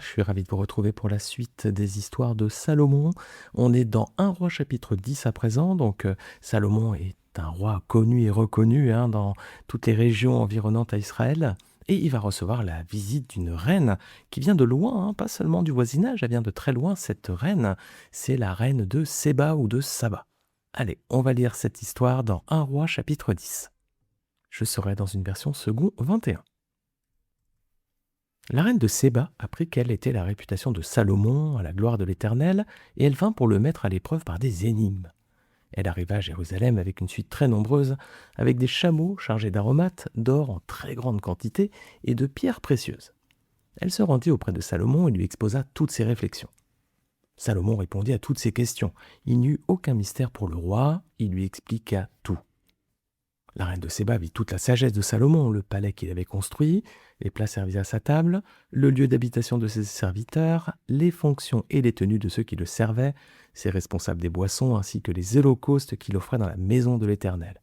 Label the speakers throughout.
Speaker 1: Je suis ravi de vous retrouver pour la suite des histoires de Salomon. On est dans 1 roi chapitre 10 à présent. Salomon est un roi connu et reconnu dans toutes les régions environnantes à Israël. Et il va recevoir la visite d'une reine qui vient de loin, pas seulement du voisinage, elle vient de très loin. Cette reine, c'est la reine de Séba ou de Saba. Allez, on va lire cette histoire dans 1 roi chapitre 10. Je serai dans une version second 21. La reine de Séba apprit quelle était la réputation de Salomon à la gloire de l'Éternel, et elle vint pour le mettre à l'épreuve par des énigmes. Elle arriva à Jérusalem avec une suite très nombreuse, avec des chameaux chargés d'aromates, d'or en très grande quantité et de pierres précieuses. Elle se rendit auprès de Salomon et lui exposa toutes ses réflexions. Salomon répondit à toutes ses questions. Il n'eut aucun mystère pour le roi, il lui expliqua tout. La reine de Séba vit toute la sagesse de Salomon, le palais qu'il avait construit, les plats servis à sa table, le lieu d'habitation de ses serviteurs, les fonctions et les tenues de ceux qui le servaient, ses responsables des boissons ainsi que les holocaustes qu'il offrait dans la maison de l'Éternel.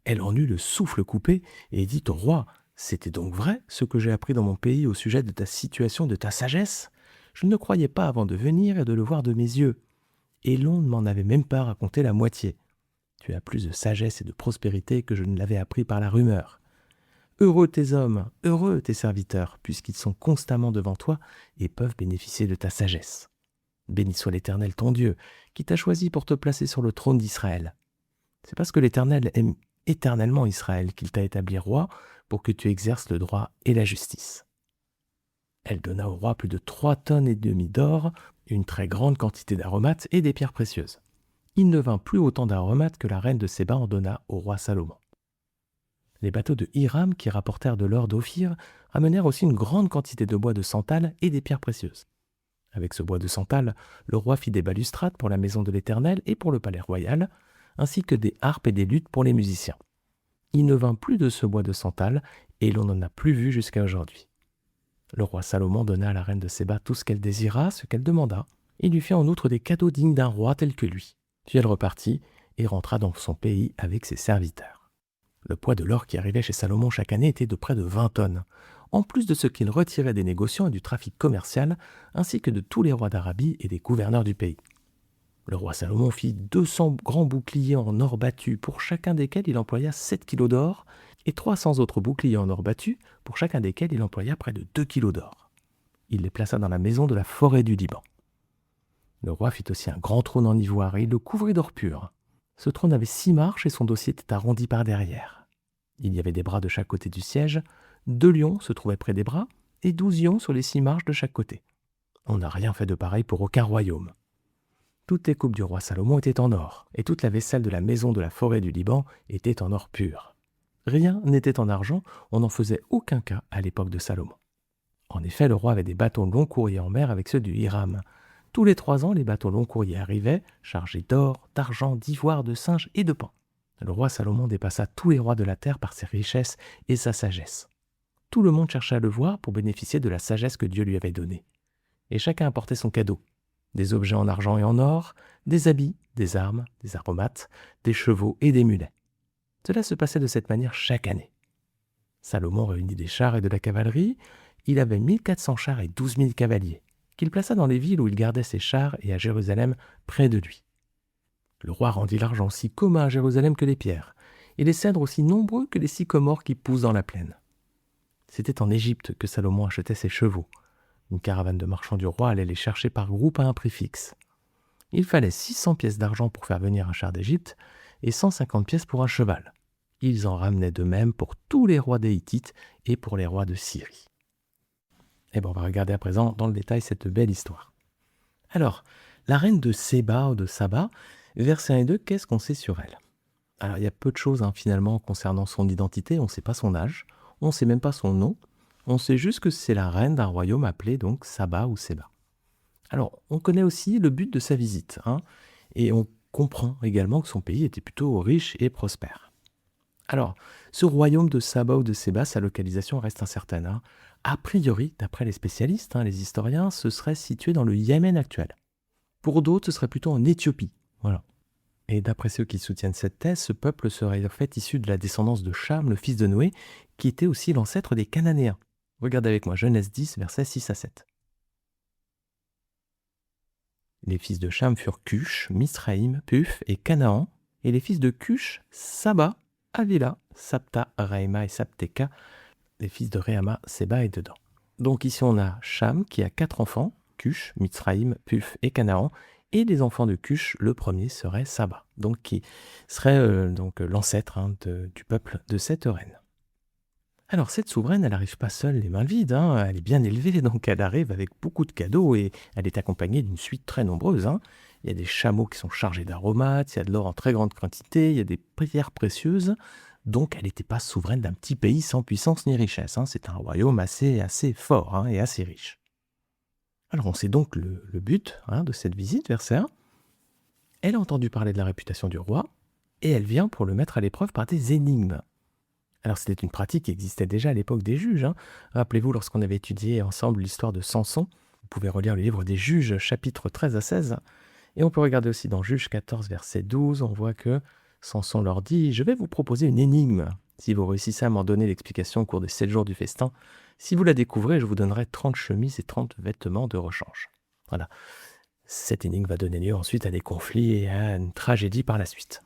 Speaker 1: Elle en eut le souffle coupé et dit au roi : « C'était donc vrai ce que j'ai appris dans mon pays au sujet de ta situation, de ta sagesse ? Je ne croyais pas avant de venir et de le voir de mes yeux. Et l'on ne m'en avait même pas raconté la moitié. Tu as plus de sagesse et de prospérité que je ne l'avais appris par la rumeur. Heureux tes hommes, heureux tes serviteurs, puisqu'ils sont constamment devant toi et peuvent bénéficier de ta sagesse. Béni soit l'Éternel ton Dieu, qui t'a choisi pour te placer sur le trône d'Israël. C'est parce que l'Éternel aime éternellement Israël qu'il t'a établi roi pour que tu exerces le droit et la justice. » Elle donna au roi plus de 3,5 tonnes d'or, une très grande quantité d'aromates et des pierres précieuses. Il ne vint plus autant d'aromates que la reine de Séba en donna au roi Salomon. Les bateaux de Hiram, qui rapportèrent de l'or d'Ophir, amenèrent aussi une grande quantité de bois de santal et des pierres précieuses. Avec ce bois de santal, le roi fit des balustrades pour la maison de l'Éternel et pour le palais royal, ainsi que des harpes et des luttes pour les musiciens. Il ne vint plus de ce bois de santal, et l'on n'en a plus vu jusqu'à aujourd'hui. Le roi Salomon donna à la reine de Séba tout ce qu'elle désira, ce qu'elle demanda, et lui fit en outre des cadeaux dignes d'un roi tel que lui. Puis elle repartit et rentra dans son pays avec ses serviteurs. Le poids de l'or qui arrivait chez Salomon chaque année était de près de 20 tonnes, en plus de ce qu'il retirait des négociants et du trafic commercial, ainsi que de tous les rois d'Arabie et des gouverneurs du pays. Le roi Salomon fit 200 grands boucliers en or battu, pour chacun desquels il employa 7 kilos d'or, et 300 autres boucliers en or battu, pour chacun desquels il employa près de 2 kilos d'or. Il les plaça dans la maison de la forêt du Liban. Le roi fit aussi un grand trône en ivoire et il le couvrit d'or pur. Ce trône avait 6 marches et son dossier était arrondi par derrière. Il y avait des bras de chaque côté du siège, 2 lions se trouvaient près des bras et 12 lions sur les 6 marches de chaque côté. On n'a rien fait de pareil pour aucun royaume. Toutes les coupes du roi Salomon étaient en or et toute la vaisselle de la maison de la forêt du Liban était en or pur. Rien n'était en argent, on n'en faisait aucun cas à l'époque de Salomon. En effet, le roi avait des bateaux long courriers en mer avec ceux du Hiram. Tous les 3 ans, les bateaux long courriers arrivaient, chargés d'or, d'argent, d'ivoire, de singe et de pain. Le roi Salomon dépassa tous les rois de la terre par ses richesses et sa sagesse. Tout le monde cherchait à le voir pour bénéficier de la sagesse que Dieu lui avait donnée. Et chacun apportait son cadeau. Des objets en argent et en or, des habits, des armes, des aromates, des chevaux et des mulets. Cela se passait de cette manière chaque année. Salomon réunit des chars et de la cavalerie. Il avait 1400 chars et 12 000 cavaliers, qu'il plaça dans les villes où il gardait ses chars et à Jérusalem près de lui. Le roi rendit l'argent aussi commun à Jérusalem que les pierres, et les cèdres aussi nombreux que les sycomores qui poussent dans la plaine. C'était en Égypte que Salomon achetait ses chevaux. Une caravane de marchands du roi allait les chercher par groupe à un prix fixe. Il fallait 600 pièces d'argent pour faire venir un char d'Égypte et 150 pièces pour un cheval. Ils en ramenaient de même pour tous les rois des Hittites et pour les rois de Syrie. Et on va regarder à présent dans le détail cette belle histoire. Alors, la reine de Séba ou de Saba, versets 1 et 2, qu'est-ce qu'on sait sur elle ? Alors, il y a peu de choses finalement concernant son identité. On ne sait pas son âge, on ne sait même pas son nom. On sait juste que c'est la reine d'un royaume appelé donc Saba ou Séba. Alors, on connaît aussi le but de sa visite, et on comprend également que son pays était plutôt riche et prospère. Alors, ce royaume de Saba ou de Séba, sa localisation reste incertaine. A priori, d'après les spécialistes, les historiens, ce serait situé dans le Yémen actuel. Pour d'autres, ce serait plutôt en Éthiopie. Voilà. Et d'après ceux qui soutiennent cette thèse, ce peuple serait en fait issu de la descendance de Cham, le fils de Noé, qui était aussi l'ancêtre des Cananéens. Regardez avec moi, Genèse 10, versets 6 à 7. Les fils de Cham furent Cush, Misraïm, Puf et Canaan. Et les fils de Cush, Saba, Havila, Sabta, Raïma et Sabteka. Les fils de Réama, Séba et Dedan. Donc ici on a Cham qui a 4 enfants, Cush, Misraïm, Puf et Canaan. Et les enfants de Cush, le premier serait Saba, donc qui serait l'ancêtre du peuple de cette reine. Alors cette souveraine, elle n'arrive pas seule les mains vides, elle est bien élevée, donc elle arrive avec beaucoup de cadeaux et elle est accompagnée d'une suite très nombreuse. Il y a des chameaux qui sont chargés d'aromates, il y a de l'or en très grande quantité, il y a des pierres précieuses, donc elle n'était pas souveraine d'un petit pays sans puissance ni richesse. C'est un royaume assez fort et assez riche. Alors on sait donc le but de cette visite, verset 1. Elle a entendu parler de la réputation du roi et elle vient pour le mettre à l'épreuve par des énigmes. Alors c'était une pratique qui existait déjà à l'époque des juges. Rappelez-vous, lorsqu'on avait étudié ensemble l'histoire de Samson, vous pouvez relire le livre des Juges, chapitres 13 à 16. Et on peut regarder aussi dans Juges 14, verset 12, on voit que Samson leur dit « Je vais vous proposer une énigme. Si vous réussissez à m'en donner l'explication au cours des 7 jours du festin, si vous la découvrez, je vous donnerai 30 chemises et 30 vêtements de rechange. » Voilà. Cette énigme va donner lieu ensuite à des conflits et à une tragédie par la suite.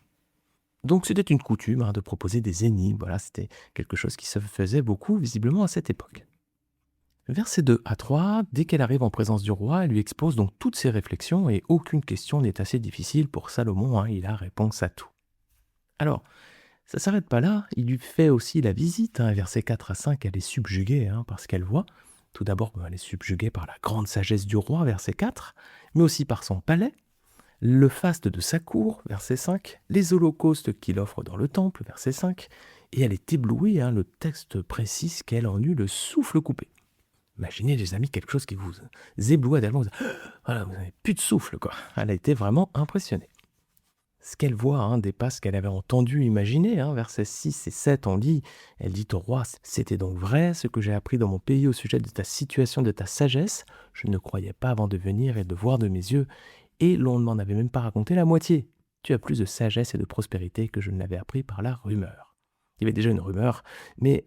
Speaker 1: Donc c'était une coutume de proposer des énigmes. Voilà, c'était quelque chose qui se faisait beaucoup visiblement à cette époque. Versets 2 à 3, dès qu'elle arrive en présence du roi, elle lui expose donc toutes ses réflexions et aucune question n'est assez difficile pour Salomon, il a réponse à tout. Alors, ça ne s'arrête pas là, il lui fait aussi la visite. Versets 4 à 5, elle est subjuguée parce qu'elle voit. Tout d'abord, elle est subjuguée par la grande sagesse du roi, verset 4, mais aussi par son palais, le faste de sa cour, verset 5, les holocaustes qu'il offre dans le temple, verset 5, et elle est éblouie, le texte précise qu'elle en eut le souffle coupé. Imaginez les amis, quelque chose qui vous éblouit tellement, voilà, vous n'avez plus de souffle, quoi. Elle a été vraiment impressionnée. Ce qu'elle voit dépasse ce qu'elle avait entendu imaginer. Versets 6 et 7, on lit, elle dit au roi, « C'était donc vrai ce que j'ai appris dans mon pays au sujet de ta situation, de ta sagesse. Je ne croyais pas avant de venir et de voir de mes yeux. Et l'on ne m'en avait même pas raconté la moitié. Tu as plus de sagesse et de prospérité que je ne l'avais appris par la rumeur. » Il y avait déjà une rumeur, mais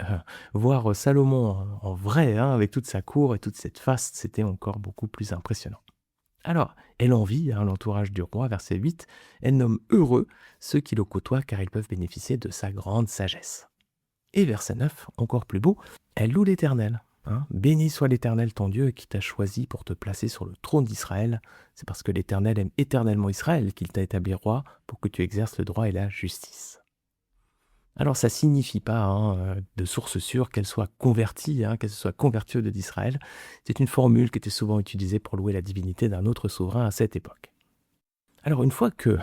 Speaker 1: voir Salomon en vrai, avec toute sa cour et toute cette faste, c'était encore beaucoup plus impressionnant. Alors, elle envie l'entourage du roi, verset 8, elle nomme heureux ceux qui le côtoient car ils peuvent bénéficier de sa grande sagesse. Et verset 9, encore plus beau, elle loue l'Éternel. Béni soit l'Éternel ton Dieu qui t'a choisi pour te placer sur le trône d'Israël. C'est parce que l'Éternel aime éternellement Israël qu'il t'a établi roi pour que tu exerces le droit et la justice. Alors ça ne signifie pas de source sûre qu'elle soit convertie, qu'elle se soit convertie au Dieu d'Israël. C'est une formule qui était souvent utilisée pour louer la divinité d'un autre souverain à cette époque. Alors une fois que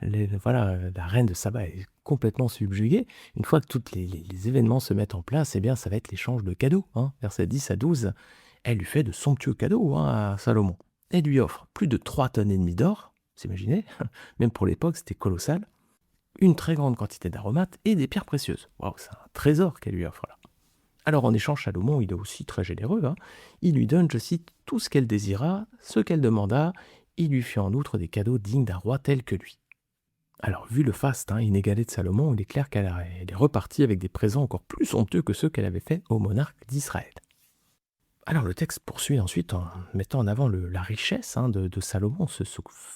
Speaker 1: la reine de Saba est complètement subjuguée, une fois que tous les événements se mettent en place, ça va être l'échange de cadeaux. Versets 10 à 12, elle lui fait de somptueux cadeaux à Salomon. Elle lui offre plus de 3,5 tonnes d'or, vous imaginez, même pour l'époque c'était colossal, une très grande quantité d'aromates et des pierres précieuses. Waouh, c'est un trésor qu'elle lui offre là. Alors en échange, Salomon, il est aussi très généreux. Il lui donne, je cite, tout ce qu'elle désira, ce qu'elle demanda. Il lui fit en outre des cadeaux dignes d'un roi tel que lui. Alors vu le faste inégalé de Salomon, il est clair qu'elle est repartie avec des présents encore plus somptueux que ceux qu'elle avait faits au monarque d'Israël. Alors le texte poursuit ensuite en mettant en avant la richesse de Salomon,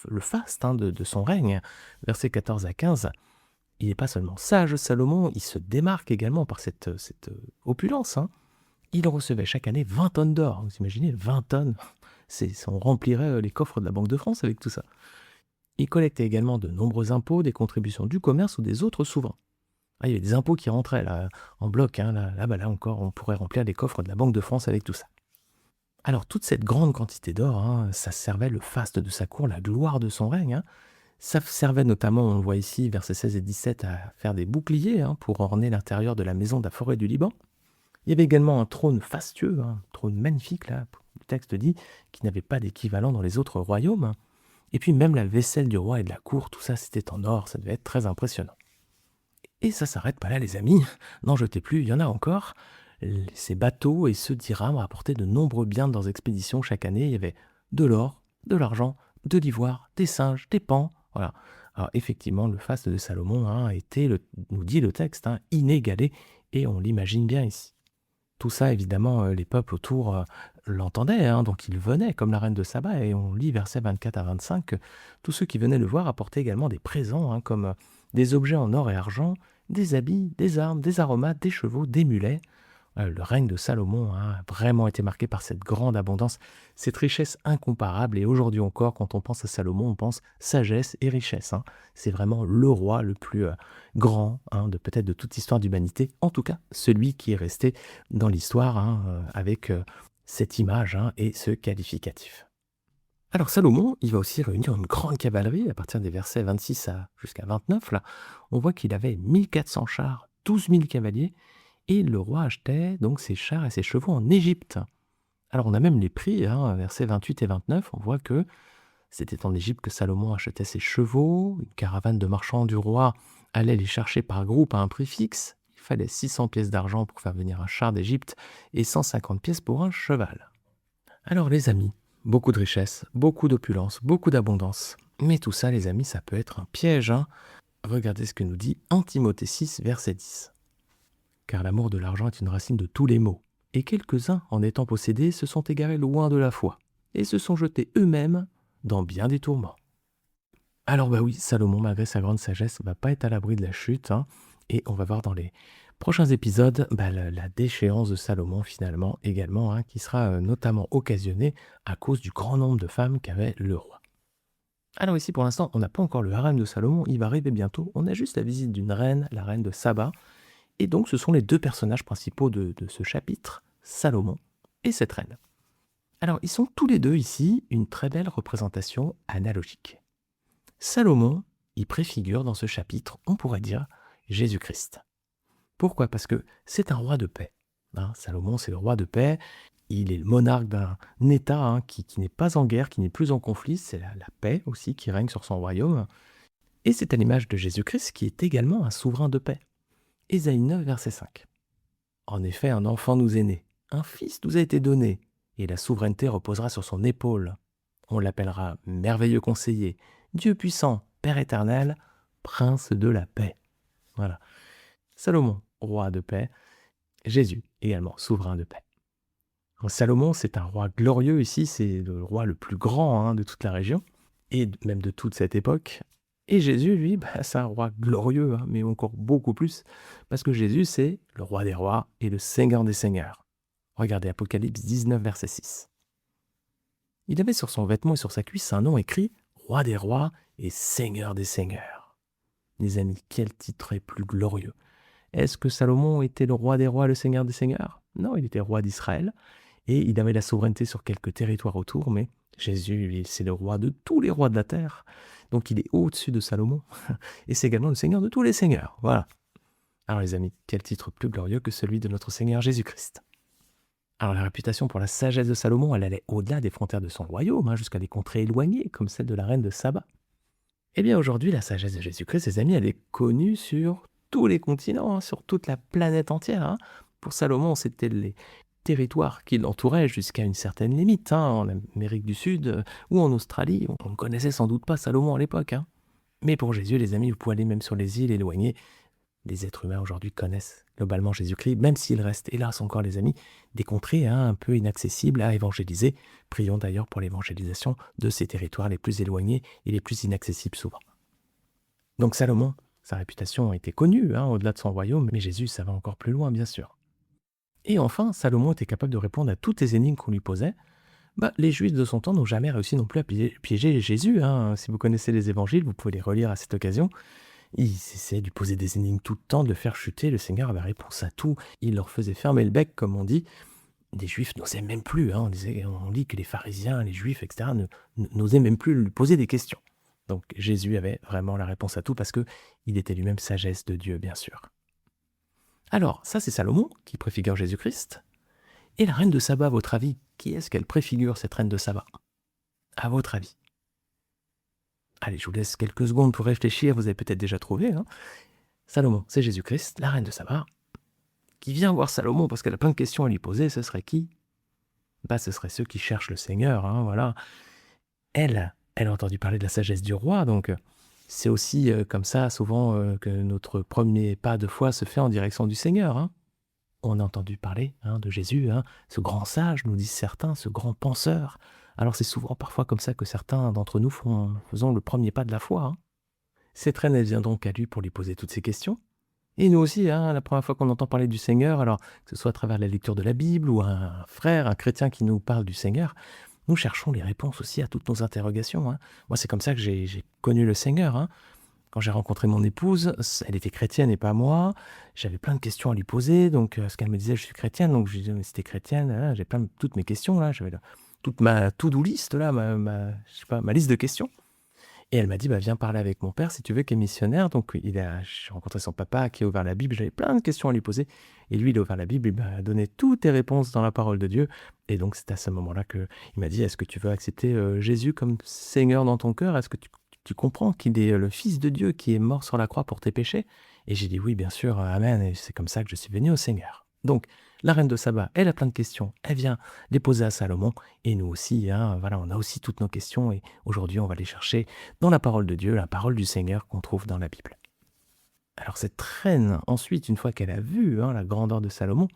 Speaker 1: le faste de son règne. Versets 14 à 15. Il n'est pas seulement sage, Salomon, il se démarque également par cette opulence. Il recevait chaque année 20 tonnes d'or. Vous imaginez, 20 tonnes, on remplirait les coffres de la Banque de France avec tout ça. Il collectait également de nombreux impôts, des contributions du commerce ou des autres souverains. Il y avait des impôts qui rentraient là, en bloc. Là encore, on pourrait remplir les coffres de la Banque de France avec tout ça. Alors toute cette grande quantité d'or, ça servait le faste de sa cour, la gloire de son règne. Ça servait notamment, on le voit ici, versets 16 et 17, à faire des boucliers pour orner l'intérieur de la maison de la forêt du Liban. Il y avait également un trône fastueux, un trône magnifique, là, le texte dit, qui n'avait pas d'équivalent dans les autres royaumes. Et puis même la vaisselle du roi et de la cour, tout ça c'était en or, ça devait être très impressionnant. Et ça s'arrête pas là les amis, n'en jetez plus, il y en a encore. Ces bateaux et ceux d'Hiram rapportaient de nombreux biens dans leurs expéditions chaque année. Il y avait de l'or, de l'argent, de l'ivoire, des singes, des paons. Voilà. Alors effectivement, le faste de Salomon a été, nous dit le texte, inégalé, et on l'imagine bien ici. Tout ça, évidemment, les peuples autour l'entendait, hein, donc il venait comme la reine de Saba, et on lit versets 24 à 25, que tous ceux qui venaient le voir apportaient également des présents, hein, comme des objets en or et argent, des habits, des armes, des aromates, des chevaux, des mulets. Le règne de Salomon, hein, a vraiment été marqué par cette grande abondance, cette richesse incomparable. Et aujourd'hui encore, quand on pense à Salomon, on pense sagesse et richesse, hein. C'est vraiment le roi le plus grand, hein, de peut-être de toute l'histoire d'humanité. En tout cas, celui qui est resté dans l'histoire, hein, avec cette image, hein, et ce qualificatif. Alors Salomon, il va aussi réunir une grande cavalerie à partir des versets 26 jusqu'à 29. Là, on voit qu'il avait 1400 chars, 12 000 cavaliers, et le roi achetait donc ses chars et ses chevaux en Égypte. Alors on a même les prix, hein, versets 28 et 29, on voit que c'était en Égypte que Salomon achetait ses chevaux, une caravane de marchands du roi allait les chercher par groupe à un prix fixe. Il fallait 600 pièces d'argent pour faire venir un char d'Égypte et 150 pièces pour un cheval. Alors les amis, beaucoup de richesse, beaucoup d'opulence, beaucoup d'abondance. Mais tout ça, les amis, ça peut être un piège, hein. Regardez ce que nous dit 1 Timothée 6, verset 10. Car l'amour de l'argent est une racine de tous les maux. Et quelques-uns, en étant possédés, se sont égarés loin de la foi, et se sont jetés eux-mêmes dans bien des tourments. Alors bah oui, Salomon, malgré sa grande sagesse, ne va pas être à l'abri de la chute, hein, et on va voir dans les prochains épisodes la déchéance de Salomon finalement également, hein, qui sera notamment occasionnée à cause du grand nombre de femmes qu'avait le roi. Alors ici pour l'instant, on n'a pas encore le harem de Salomon, il va arriver bientôt, on a juste la visite d'une reine, la reine de Saba. Et donc, ce sont les deux personnages principaux de ce chapitre, Salomon et cette reine. Alors, ils sont tous les deux ici une très belle représentation analogique. Salomon, il préfigure dans ce chapitre, on pourrait dire, Jésus-Christ. Pourquoi ? Parce que c'est un roi de paix. Hein, Salomon, c'est le roi de paix. Il est le monarque d'un État, hein, qui n'est pas en guerre, qui n'est plus en conflit. C'est la paix aussi qui règne sur son royaume. Et c'est à l'image de Jésus-Christ qui est également un souverain de paix. Ésaïe 9, verset 5. En effet, un enfant nous est né, un fils nous a été donné, et la souveraineté reposera sur son épaule. On l'appellera merveilleux conseiller, Dieu puissant, Père éternel, prince de la paix. Voilà. Salomon, roi de paix. Jésus, également souverain de paix. Alors, Salomon, c'est un roi glorieux ici, c'est le roi le plus grand, hein, de toute la région, et même de toute cette époque. Et Jésus, lui, c'est un roi glorieux, hein, mais encore beaucoup plus, parce que Jésus, c'est le roi des rois et le seigneur des seigneurs. Regardez Apocalypse 19, verset 6. Il avait sur son vêtement et sur sa cuisse un nom écrit « Roi des rois et Seigneur des seigneurs ». Les amis, quel titre est plus glorieux ? Est-ce que Salomon était le roi des rois et le seigneur des seigneurs ? Non, il était roi d'Israël, et il avait la souveraineté sur quelques territoires autour, mais Jésus, c'est le roi de tous les rois de la terre. Donc il est au-dessus de Salomon, et c'est également le Seigneur de tous les seigneurs. Voilà. Alors les amis, quel titre plus glorieux que celui de notre Seigneur Jésus-Christ. Alors la réputation pour la sagesse de Salomon, elle allait au-delà des frontières de son royaume, hein, jusqu'à des contrées éloignées, comme celle de la reine de Saba. Eh bien aujourd'hui, la sagesse de Jésus-Christ, les amis, elle est connue sur tous les continents, hein, sur toute la planète entière. Hein. Pour Salomon, c'était les territoires qui l'entouraient jusqu'à une certaine limite, hein, en Amérique du Sud ou en Australie. On ne connaissait sans doute pas Salomon à l'époque. Hein. Mais pour Jésus, les amis, vous pouvez aller même sur les îles éloignées. Les êtres humains aujourd'hui connaissent globalement Jésus-Christ, même s'il reste, hélas encore les amis, des contrées, hein, un peu inaccessibles à évangéliser. Prions d'ailleurs pour l'évangélisation de ces territoires les plus éloignés et les plus inaccessibles souvent. Donc Salomon, sa réputation était connue, hein, au-delà de son royaume, mais Jésus, ça va encore plus loin bien sûr. Et enfin, Salomon était capable de répondre à toutes les énigmes qu'on lui posait. Les Juifs de son temps n'ont jamais réussi non plus à piéger Jésus. Hein. Si vous connaissez les évangiles, vous pouvez les relire à cette occasion. Ils essayaient de lui poser des énigmes tout le temps, de le faire chuter. Le Seigneur avait réponse à tout. Il leur faisait fermer le bec, comme on dit. Les Juifs n'osaient même plus. Hein. On lit que les pharisiens, les Juifs, etc., n'osaient même plus lui poser des questions. Donc Jésus avait vraiment la réponse à tout parce qu'il était lui-même sagesse de Dieu, bien sûr. Alors, ça c'est Salomon qui préfigure Jésus-Christ. Et la reine de Saba, à votre avis, qui est-ce qu'elle préfigure, cette reine de Saba ? À votre avis ? Allez, je vous laisse quelques secondes pour réfléchir, vous avez peut-être déjà trouvé. Hein. Salomon, c'est Jésus-Christ, la reine de Saba, qui vient voir Salomon parce qu'elle a plein de questions à lui poser. Ce serait qui ? Ce serait ceux qui cherchent le Seigneur, hein, voilà. Elle a entendu parler de la sagesse du roi, donc c'est aussi comme ça souvent que notre premier pas de foi se fait en direction du Seigneur. Hein. On a entendu parler de Jésus, ce grand sage, nous disent certains, ce grand penseur. Alors c'est souvent parfois comme ça que certains d'entre nous faisons le premier pas de la foi. Cette reine, elle vient donc à lui pour lui poser toutes ces questions. Et nous aussi, la première fois qu'on entend parler du Seigneur, alors que ce soit à travers la lecture de la Bible ou un frère, un chrétien qui nous parle du Seigneur, nous cherchons les réponses aussi à toutes nos interrogations. Moi, c'est comme ça que j'ai connu le Seigneur. Quand j'ai rencontré mon épouse, elle était chrétienne et pas moi. J'avais plein de questions à lui poser. Donc, ce qu'elle me disait, je suis chrétienne. Donc, je lui disais, mais si t'es chrétienne, j'ai toutes mes questions. Là, j'avais toute ma to-do list, là, je sais pas, ma liste de questions. Et elle m'a dit, viens parler avec mon père si tu veux, qui est missionnaire. Donc, j'ai rencontré son papa qui a ouvert la Bible. J'avais plein de questions à lui poser. Et lui, il a ouvert la Bible, il m'a donné toutes les réponses dans la parole de Dieu. Et donc, c'est à ce moment-là qu'il m'a dit, est-ce que tu veux accepter Jésus comme Seigneur dans ton cœur? Est-ce que tu comprends qu'il est le Fils de Dieu qui est mort sur la croix pour tes péchés? Et j'ai dit, oui, bien sûr, amen. Et c'est comme ça que je suis venu au Seigneur. Donc, la reine de Saba, elle a plein de questions. Elle vient les poser à Salomon. Et nous aussi, voilà, on a aussi toutes nos questions. Et aujourd'hui, on va les chercher dans la parole de Dieu, la parole du Seigneur qu'on trouve dans la Bible. Alors cette reine, ensuite, une fois qu'elle a vu la grandeur de Salomon,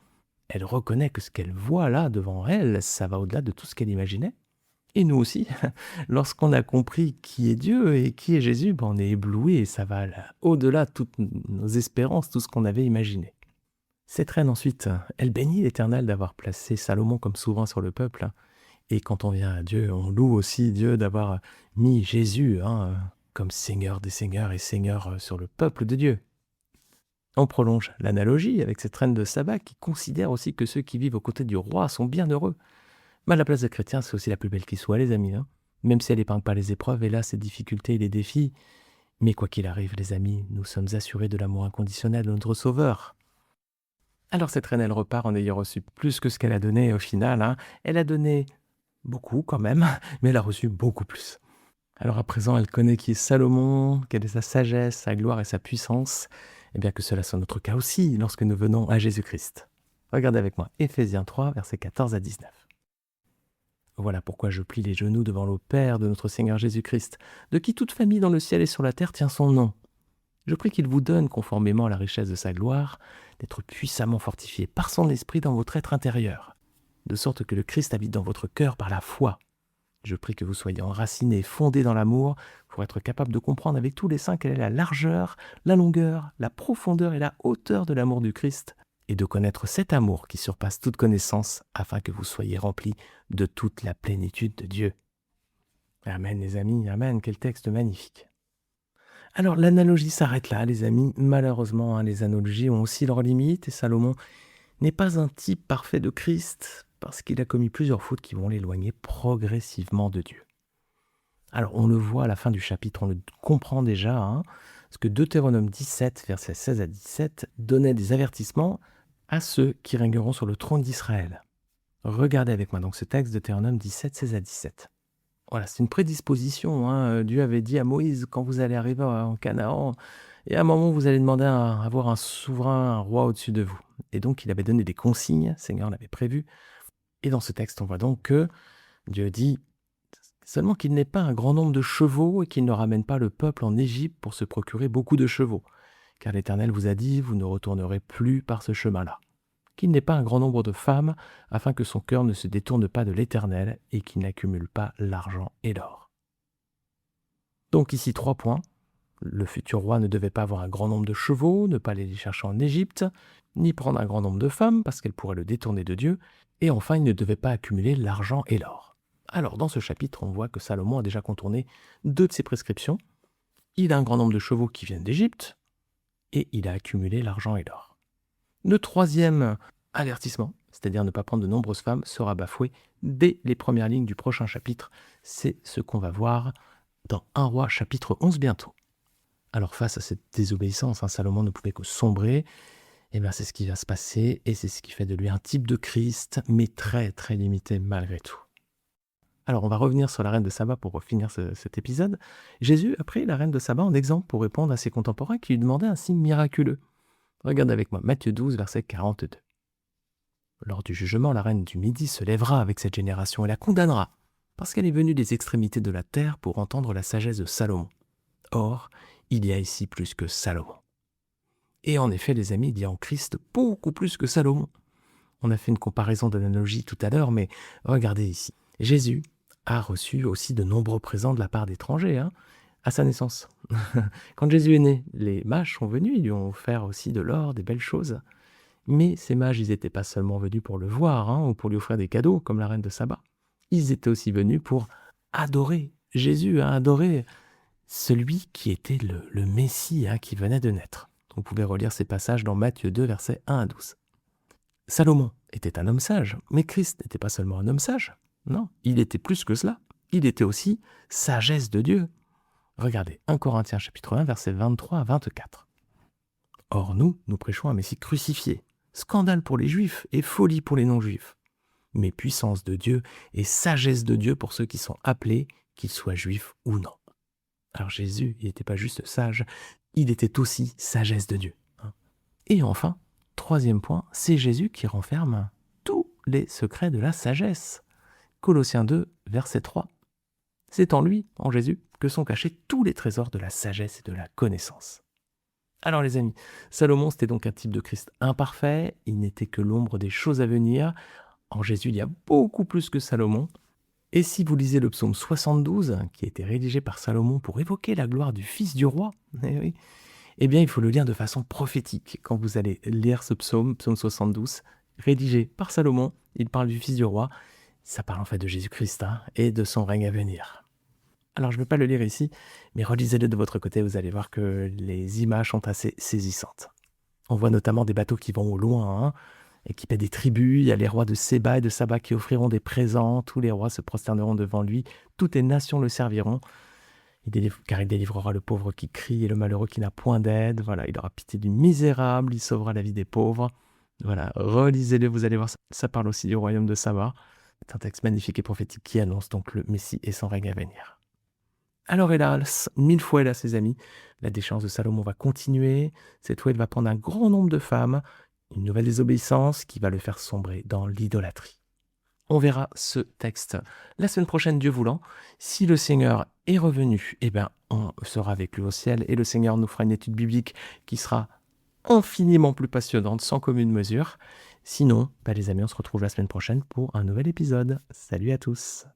Speaker 1: elle reconnaît que ce qu'elle voit là devant elle, ça va au-delà de tout ce qu'elle imaginait. Et nous aussi, lorsqu'on a compris qui est Dieu et qui est Jésus, on est ébloui et ça va au-delà de toutes nos espérances, tout ce qu'on avait imaginé. Cette reine ensuite, elle bénit l'Éternel d'avoir placé Salomon comme souverain sur le peuple. Et quand on vient à Dieu, on loue aussi Dieu d'avoir mis Jésus comme Seigneur des Seigneurs et Seigneur sur le peuple de Dieu. On prolonge l'analogie avec cette reine de Saba qui considère aussi que ceux qui vivent aux côtés du roi sont bien heureux. Mais la place des chrétiens, c'est aussi la plus belle qui soit, les amis. Même si elle n'épargne pas les épreuves, hélas, ces difficultés et les défis. Mais quoi qu'il arrive, les amis, nous sommes assurés de l'amour inconditionnel de notre Sauveur. Alors cette reine, elle repart en ayant reçu plus que ce qu'elle a donné au final. Elle a donné beaucoup quand même, mais elle a reçu beaucoup plus. Alors à présent, elle connaît qui est Salomon, quelle est sa sagesse, sa gloire et sa puissance, et bien que cela soit notre cas aussi lorsque nous venons à Jésus-Christ. Regardez avec moi Éphésiens 3, versets 14 à 19. Voilà pourquoi je plie les genoux devant le Père de notre Seigneur Jésus-Christ, de qui toute famille dans le ciel et sur la terre tient son nom. Je prie qu'il vous donne, conformément à la richesse de sa gloire, d'être puissamment fortifié par son esprit dans votre être intérieur, de sorte que le Christ habite dans votre cœur par la foi. Je prie que vous soyez enracinés et fondés dans l'amour pour être capable de comprendre avec tous les saints quelle est la largeur, la longueur, la profondeur et la hauteur de l'amour du Christ, et de connaître cet amour qui surpasse toute connaissance, afin que vous soyez remplis de toute la plénitude de Dieu. Amen les amis, amen, quel texte magnifique. Alors l'analogie s'arrête là les amis, malheureusement les analogies ont aussi leurs limites et Salomon n'est pas un type parfait de Christ parce qu'il a commis plusieurs fautes qui vont l'éloigner progressivement de Dieu. Alors on le voit à la fin du chapitre, on le comprend déjà, parce que Deutéronome 17, versets 16 à 17, donnait des avertissements à ceux qui régneront sur le trône d'Israël. Regardez avec moi donc ce texte, Deutéronome 17, 16 à 17. Voilà, c'est une prédisposition. Dieu avait dit à Moïse, quand vous allez arriver en Canaan, et à un moment vous allez demander à avoir un souverain, un roi au-dessus de vous. Et donc il avait donné des consignes, le Seigneur l'avait prévu. Et dans ce texte, on voit donc que Dieu dit seulement qu'il n'ait pas un grand nombre de chevaux et qu'il ne ramène pas le peuple en Égypte pour se procurer beaucoup de chevaux. Car l'Éternel vous a dit, vous ne retournerez plus par ce chemin-là. Qu'il n'ait pas un grand nombre de femmes, afin que son cœur ne se détourne pas de l'Éternel et qu'il n'accumule pas l'argent et l'or. Donc ici 3 points. Le futur roi ne devait pas avoir un grand nombre de chevaux, ne pas aller les chercher en Égypte, ni prendre un grand nombre de femmes parce qu'elles pourraient le détourner de Dieu, et enfin il ne devait pas accumuler l'argent et l'or. Alors dans ce chapitre, on voit que Salomon a déjà contourné 2 de ses prescriptions. Il a un grand nombre de chevaux qui viennent d'Égypte, et il a accumulé l'argent et l'or. Le 3e avertissement, c'est-à-dire ne pas prendre de nombreuses femmes, sera bafoué dès les premières lignes du prochain chapitre. C'est ce qu'on va voir dans 1 Roi chapitre 11 bientôt. Alors face à cette désobéissance, Salomon ne pouvait que sombrer. Et bien c'est ce qui va se passer et c'est ce qui fait de lui un type de Christ, mais très très limité malgré tout. Alors on va revenir sur la reine de Saba pour finir cet épisode. Jésus a pris la reine de Saba en exemple pour répondre à ses contemporains qui lui demandaient un signe miraculeux. Regarde avec moi Matthieu 12, verset 42. Lors du jugement, la reine du Midi se lèvera avec cette génération et la condamnera, parce qu'elle est venue des extrémités de la terre pour entendre la sagesse de Salomon. Or, il y a ici plus que Salomon. Et en effet, les amis, il y a en Christ beaucoup plus que Salomon. On a fait une comparaison d'analogie tout à l'heure, mais regardez ici. Jésus a reçu aussi de nombreux présents de la part d'étrangers, à sa naissance. Quand Jésus est né, les mages sont venus, ils lui ont offert aussi de l'or, des belles choses. Mais ces mages, ils n'étaient pas seulement venus pour le voir, ou pour lui offrir des cadeaux, comme la reine de Saba. Ils étaient aussi venus pour adorer Jésus, adorer celui qui était le Messie, qui venait de naître. Vous pouvez relire ces passages dans Matthieu 2, versets 1 à 12. Salomon était un homme sage, mais Christ n'était pas seulement un homme sage. Non, il était plus que cela. Il était aussi sagesse de Dieu. Regardez, 1 Corinthiens chapitre 1, versets 23 à 24. Or nous prêchons un Messie crucifié, scandale pour les Juifs et folie pour les non-Juifs, mais puissance de Dieu et sagesse de Dieu pour ceux qui sont appelés, qu'ils soient juifs ou non. Alors Jésus, il n'était pas juste sage, il était aussi sagesse de Dieu. Et enfin, troisième point, c'est Jésus qui renferme tous les secrets de la sagesse. Colossiens 2, verset 3. C'est en lui, en Jésus, que sont cachés tous les trésors de la sagesse et de la connaissance. Alors les amis, Salomon c'était donc un type de Christ imparfait, il n'était que l'ombre des choses à venir. En Jésus il y a beaucoup plus que Salomon. Et si vous lisez le psaume 72, qui a été rédigé par Salomon pour évoquer la gloire du fils du roi, eh bien il faut le lire de façon prophétique. Quand vous allez lire ce psaume 72, rédigé par Salomon, il parle du fils du roi, ça parle en fait de Jésus-Christ et de son règne à venir. Alors je ne vais pas le lire ici, mais relisez-le de votre côté, vous allez voir que les images sont assez saisissantes. On voit notamment des bateaux qui vont au loin, équipés des tribus, il y a les rois de Séba et de Saba qui offriront des présents, tous les rois se prosterneront devant lui, toutes les nations le serviront, car il délivrera le pauvre qui crie et le malheureux qui n'a point d'aide, voilà, il aura pitié du misérable, il sauvera la vie des pauvres. Voilà, relisez-le, vous allez voir, ça parle aussi du royaume de Saba. C'est un texte magnifique et prophétique qui annonce donc le Messie et son règne à venir. Alors hélas, 1000 fois hélas ses amis, la déchéance de Salomon va continuer, cette fois il va prendre un grand nombre de femmes, une nouvelle désobéissance qui va le faire sombrer dans l'idolâtrie. On verra ce texte la semaine prochaine, Dieu voulant. Si le Seigneur est revenu, on sera avec lui au ciel et le Seigneur nous fera une étude biblique qui sera infiniment plus passionnante, sans commune mesure. Sinon, les amis, on se retrouve la semaine prochaine pour un nouvel épisode. Salut à tous!